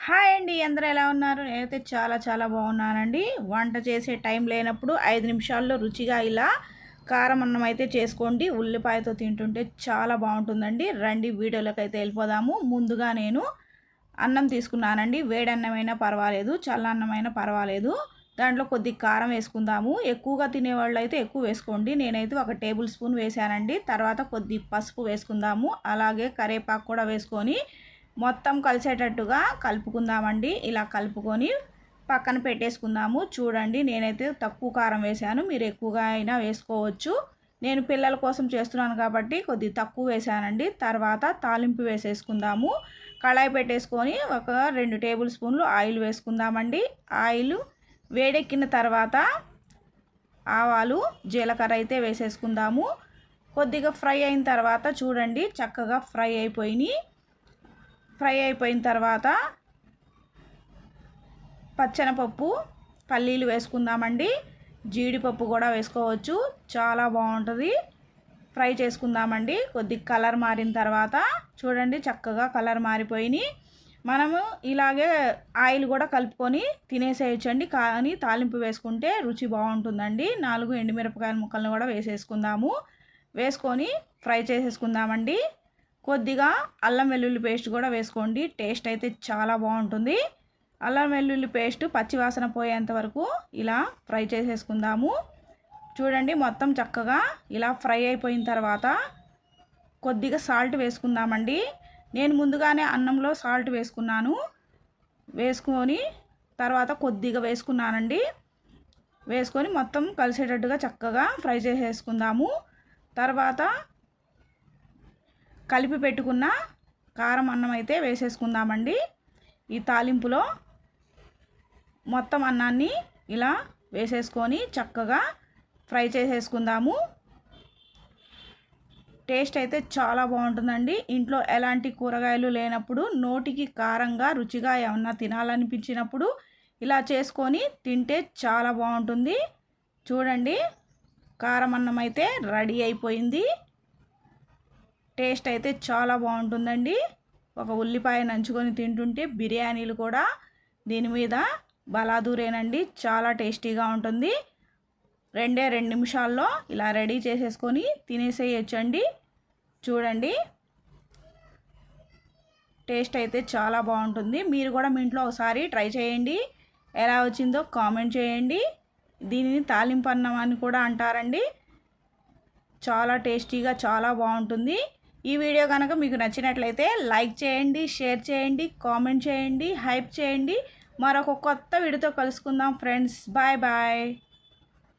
Hi అండి. అందరూ ఎలా ఉన్నారు? నేనైతే చాలా చాలా బాగున్నానండి. వంట చేసే టైం లేనప్పుడు 5 నిమిషాల్లో రుచిగా ఇలా కారం అన్నం అయితే చేసుకోండి. ఉల్లిపాయతో తింటుంటే చాలా బాగుంటుందండి. రండి వీడియోలోకి అయితే వెళ్ళిపోదాము. ముందుగా నేను అన్నం తీసుకున్నానండి. వేడన్నమైనా పర్వాలేదు, చల్లన్నమైనా పర్వాలేదు. దాంట్లో కొద్దిగా కారం వేసుకుందాము. ఎక్కువగా తినేవాళ్ళు అయితే ఎక్కువ వేసుకోండి. నేనైతే 1 టేబుల్ స్పూన్ వేసానండి. తర్వాత కొద్ది పసుపు వేసుకుందాము. అలాగే కరివేపాకు కూడా వేసుకొని మొత్తం కలిసేటట్టుగా కలుపుకుందామండి. ఇలా కలుపుకొని పక్కన పెట్టేసుకుందాము. చూడండి, నేనైతే తక్కువ కారం వేసాను, మీరు ఎక్కువగా అయినా వేసుకోవచ్చు. నేను పిల్లల కోసం చేస్తున్నాను కాబట్టి కొద్దిగా తక్కువ వేసానండి. తర్వాత తాలింపు వేసేసుకుందాము. కళాయి పెట్టేసుకొని ఒక 2 టేబుల్ స్పూన్లు ఆయిల్ వేసుకుందామండి. ఆయిల్ వేడెక్కిన తర్వాత ఆవాలు, జీలకర్ర అయితే వేసేసుకుందాము. కొద్దిగా ఫ్రై అయిన తర్వాత చూడండి, చక్కగా ఫ్రై అయిపోయిన తర్వాత పచ్చెనపప్పు, పల్లీలు వేసుకుందామండి. జీడిపప్పు కూడా వేసుకోవచ్చు, చాలా బాగుంటుంది. ఫ్రై చేసుకుందామండి. కొద్దిగా కలర్ మారిన తర్వాత చూడండి, చక్కగా కలర్ మారిపోయినాయి. మనము ఇలాగే ఆయిల్ కూడా కలుపుకొని తినేసేయచ్చండి. కానీ తాలింపు వేసుకుంటే రుచి బాగుంటుందండి. 4 ఎండుమిరపకాయల ముక్కలను కూడా వేసేసుకుందాము. వేసుకొని ఫ్రై చేసేసుకుందామండి. కొద్దిగా అల్లం వెల్లుల్లి పేస్ట్ కూడా వేసుకోండి. టేస్ట్ అయితే చాలా బాగుంటుంది. అల్లం వెల్లుల్లి పేస్ట్ పచ్చివాసన పోయేంత వరకు ఇలా ఫ్రై చేసేసుకుందాము. చూడండి, మొత్తం చక్కగా ఇలా ఫ్రై అయిపోయిన తర్వాత కొద్దిగా సాల్ట్ వేసుకుందామండి. నేను ముందుగానే అన్నంలో సాల్ట్ వేసుకున్నాను. వేసుకొని తర్వాత కొద్దిగా వేసుకున్నానండి. వేసుకొని మొత్తం కలిసేటట్టుగా చక్కగా ఫ్రై చేసేసుకుందాము. తర్వాత కలిపి పెట్టుకున్న కారం అన్నం అయితే వేసేసుకుందామండి. ఈ తాలింపులో మొత్తం అన్నాన్ని ఇలా వేసేసుకొని చక్కగా ఫ్రై చేసేసుకుందాము. టేస్ట్ అయితే చాలా బాగుంటుందండి. ఇంట్లో ఎలాంటి కూరగాయలు లేనప్పుడు నోటికి కారంగా రుచిగా ఏమన్నా తినాలనిపించినప్పుడు ఇలా చేసుకొని తింటే చాలా బాగుంటుంది. చూడండి, కారం అన్నం అయితే రెడీ అయిపోయింది. టేస్ట్ అయితే చాలా బాగుంటుందండి. ఒక ఉల్లిపాయ నంచుకొని తింటుంటే బిర్యానీలు కూడా దీని మీద బలాదూరేనండి. చాలా టేస్టీగా ఉంటుంది. 2 నిమిషాల్లో ఇలా రెడీ చేసేసుకొని తినేసేయచ్చండి. చూడండి, టేస్ట్ అయితే చాలా బాగుంటుంది. మీరు కూడా మీ ఇంట్లో ఒకసారి ట్రై చేయండి. ఎలా వచ్చిందో కామెంట్ చేయండి. దీనిని తాలింపు అన్నం అని కూడా అంటారండి. చాలా టేస్టీగా చాలా బాగుంటుంది. ఈ వీడియో కనుక మీకు నచ్చినట్లయితే లైక్ చేయండి, షేర్ చేయండి, కామెంట్ చేయండి, హైప్ చేయండి. మరొక కొత్త వీడియోతో కలుసుకుందాం ఫ్రెండ్స్. Bye bye.